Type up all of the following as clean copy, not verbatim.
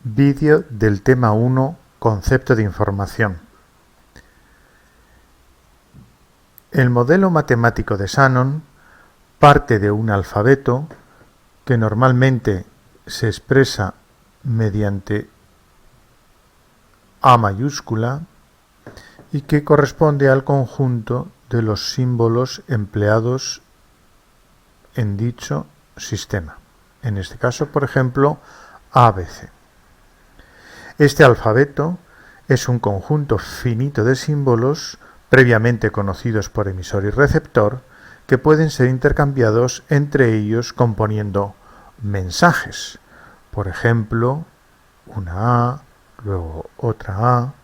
Vídeo del tema 1, concepto de información. El modelo matemático de Shannon parte de un alfabeto que normalmente se expresa mediante A mayúscula y que corresponde al conjunto de los símbolos empleados en dicho sistema. En este caso, por ejemplo, ABC. Este alfabeto es un conjunto finito de símbolos previamente conocidos por emisor y receptor que pueden ser intercambiados entre ellos componiendo mensajes. Por ejemplo, una A, luego otra A,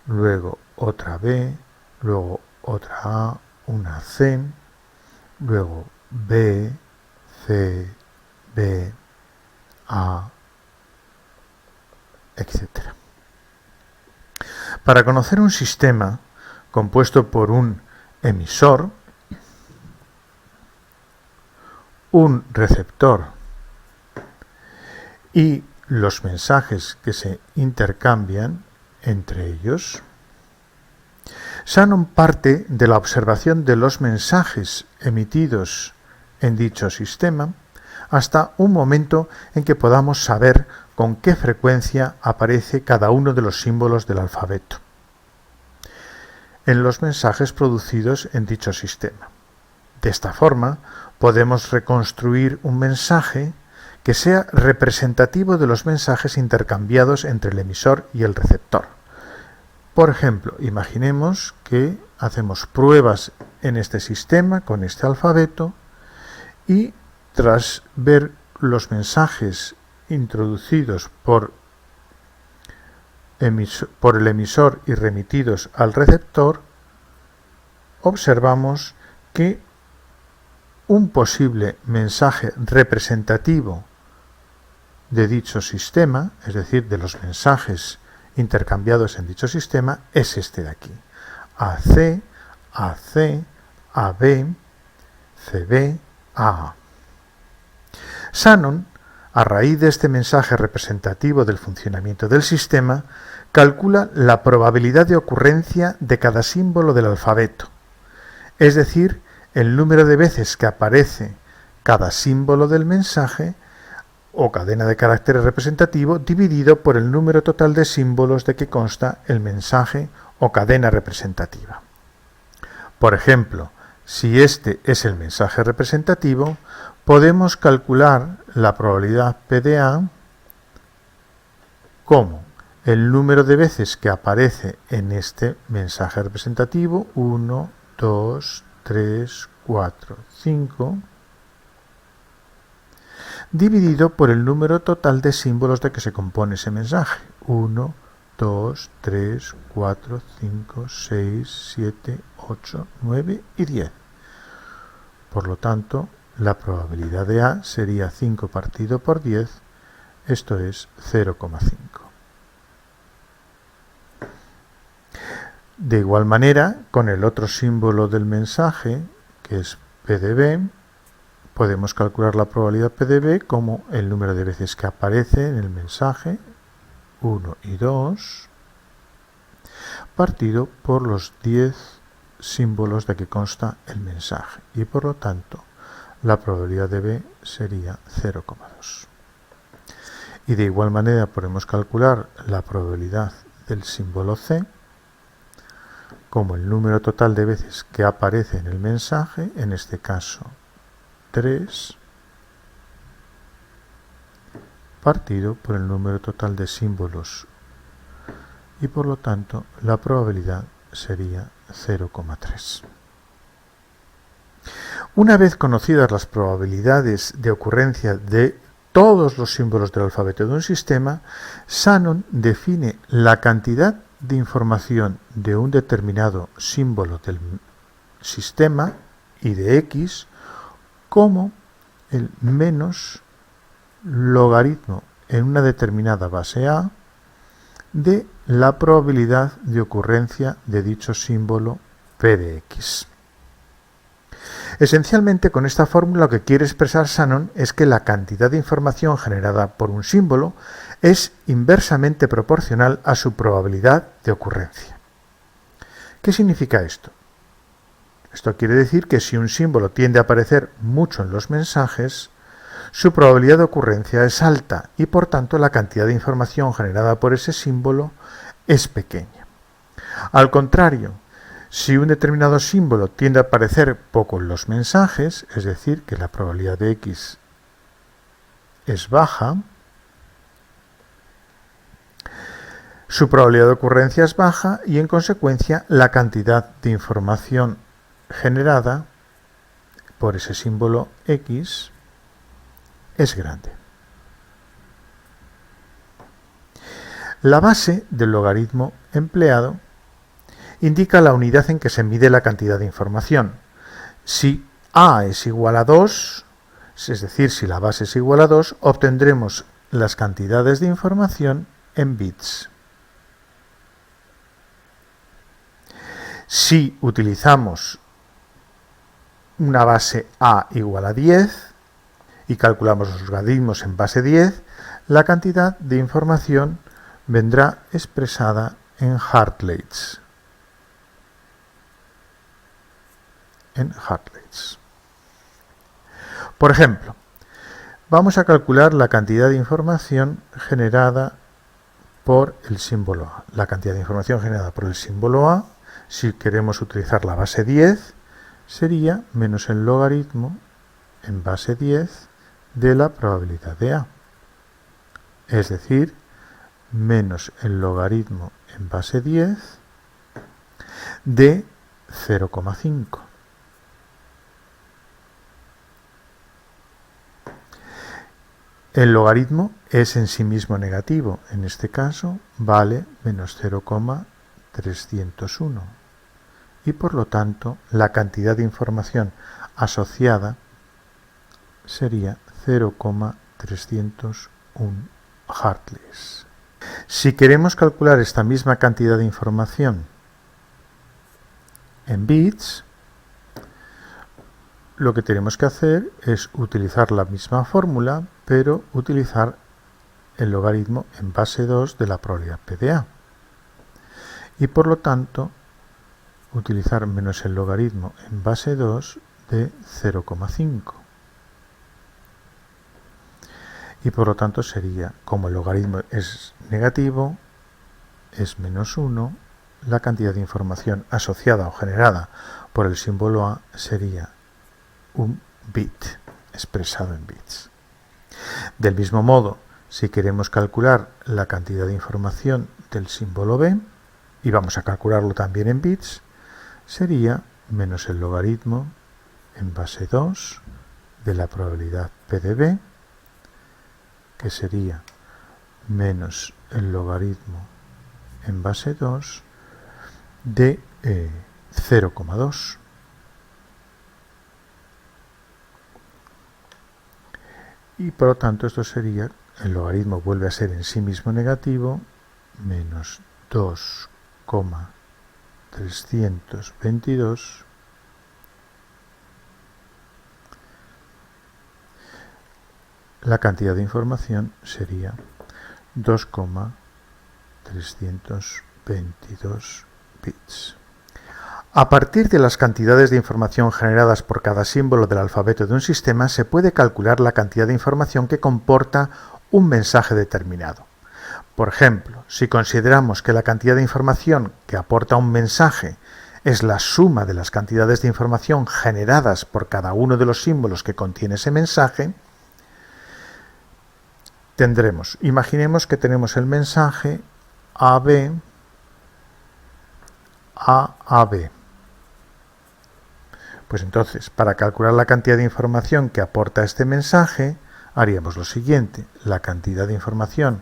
luego otra B, luego otra A, una C, luego B, C, B, A, etc. Para conocer un sistema compuesto por un emisor, un receptor y los mensajes que se intercambian entre ellos, Shannon parte de la observación de los mensajes emitidos en dicho sistema hasta un momento en que podamos saber con qué frecuencia aparece cada uno de los símbolos del alfabeto en los mensajes producidos en dicho sistema. De esta forma, podemos reconstruir un mensaje que sea representativo de los mensajes intercambiados entre el emisor y el receptor. Por ejemplo, imaginemos que hacemos pruebas en este sistema con este alfabeto y tras ver los mensajes introducidos por el emisor y remitidos al receptor, observamos que un posible mensaje representativo de dicho sistema, es decir, de los mensajes intercambiados en dicho sistema, es este de aquí. AC, AC, AB, CB, AA. Shannon, a raíz de este mensaje representativo del funcionamiento del sistema, calcula la probabilidad de ocurrencia de cada símbolo del alfabeto, es decir, el número de veces que aparece cada símbolo del mensaje o cadena de caracteres representativo dividido por el número total de símbolos de que consta el mensaje o cadena representativa. Por ejemplo, si este es el mensaje representativo, podemos calcular la probabilidad P de A como el número de veces que aparece en este mensaje representativo, 1, 2, 3, 4, 5, dividido por el número total de símbolos de que se compone ese mensaje, 1, 2, 3, 4, 5, 6, 7, 8, 9 y 10. Por lo tanto, la probabilidad de A sería 5 partido por 10, esto es 0,5. De igual manera, con el otro símbolo del mensaje, que es P de B, podemos calcular la probabilidad P de B como el número de veces que aparece en el mensaje, 1 y 2, partido por los 10 símbolos de que consta el mensaje. Y por lo tanto, la probabilidad de B sería 0,2. Y de igual manera podemos calcular la probabilidad del símbolo C como el número total de veces que aparece en el mensaje, en este caso 3, partido por el número total de símbolos y por lo tanto la probabilidad sería 0,3. Una vez conocidas las probabilidades de ocurrencia de todos los símbolos del alfabeto de un sistema, Shannon define la cantidad de información de un determinado símbolo del sistema y de X como el menos logaritmo en una determinada base A de la probabilidad de ocurrencia de dicho símbolo P de X. Esencialmente, con esta fórmula lo que quiere expresar Shannon es que la cantidad de información generada por un símbolo es inversamente proporcional a su probabilidad de ocurrencia. ¿Qué significa esto? Esto quiere decir que si un símbolo tiende a aparecer mucho en los mensajes, su probabilidad de ocurrencia es alta y por tanto la cantidad de información generada por ese símbolo es pequeña. Al contrario, si un determinado símbolo tiende a aparecer poco en los mensajes, es decir, que la probabilidad de X es baja, su probabilidad de ocurrencia es baja y en consecuencia la cantidad de información generada por ese símbolo X es grande. La base del logaritmo empleado indica la unidad en que se mide la cantidad de información. Si A es igual a 2, es decir, si la base es igual a 2, obtendremos las cantidades de información en bits. Si utilizamos una base A igual a 10 y calculamos los logaritmos en base 10, la cantidad de información vendrá expresada en Hartleys. Por ejemplo, vamos a calcular la cantidad de información generada por el símbolo A. La cantidad de información generada por el símbolo A, si queremos utilizar la base 10, sería menos el logaritmo en base 10 de la probabilidad de A. Es decir, menos el logaritmo en base 10 de 0,5. El logaritmo es en sí mismo negativo, en este caso vale menos 0,301 y por lo tanto la cantidad de información asociada sería 0,301 Hartleys. Si queremos calcular esta misma cantidad de información en bits, lo que tenemos que hacer es utilizar la misma fórmula, pero utilizar el logaritmo en base 2 de la probabilidad P de A. Y por lo tanto, utilizar menos el logaritmo en base 2 de 0,5. Y por lo tanto sería, como el logaritmo es negativo, es menos 1, la cantidad de información asociada o generada por el símbolo A sería un bit, expresado en bits. Del mismo modo, si queremos calcular la cantidad de información del símbolo B, y vamos a calcularlo también en bits, sería menos el logaritmo en base 2 de la probabilidad P de B, que sería menos el logaritmo en base 2 de 0,2. Y por lo tanto esto sería, el logaritmo vuelve a ser en sí mismo negativo, menos 2,322 la cantidad de información sería 2,322 bits. A partir de las cantidades de información generadas por cada símbolo del alfabeto de un sistema, se puede calcular la cantidad de información que comporta un mensaje determinado. Por ejemplo, si consideramos que la cantidad de información que aporta un mensaje es la suma de las cantidades de información generadas por cada uno de los símbolos que contiene ese mensaje, imaginemos que tenemos el mensaje AB, AAB. Pues entonces, para calcular la cantidad de información que aporta este mensaje, haríamos lo siguiente. La cantidad de información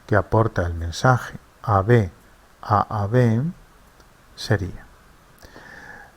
que aporta el mensaje AB, AAB, sería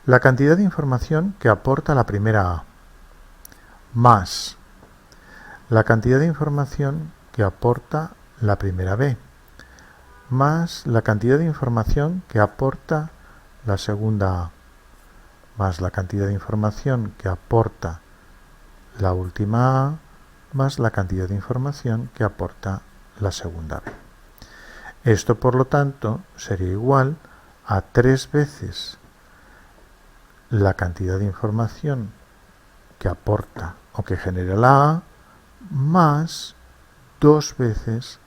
la cantidad de información que aporta la primera A, más la cantidad de información que aporta la primera B, más la cantidad de información que aporta la segunda A, más la cantidad de información que aporta la última A más la cantidad de información que aporta la segunda B. Esto, por lo tanto, sería igual a 3 veces la cantidad de información que aporta o que genera la A más 2 veces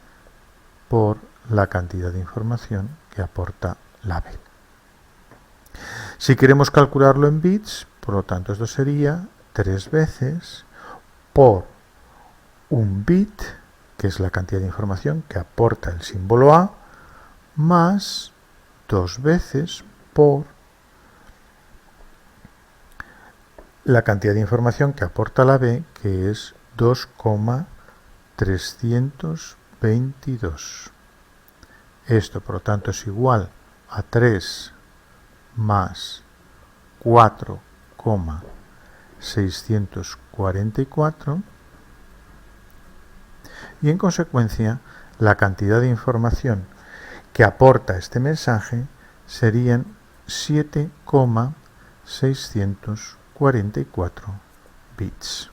por la cantidad de información que aporta la B. Si queremos calcularlo en bits, por lo tanto esto sería 3 veces por un bit, que es la cantidad de información que aporta el símbolo A, más 2 veces por la cantidad de información que aporta la B, que es 2,322. Esto, por lo tanto, es igual a 3 más 4,644 y, en consecuencia, la cantidad de información que aporta este mensaje serían 7,644 bits.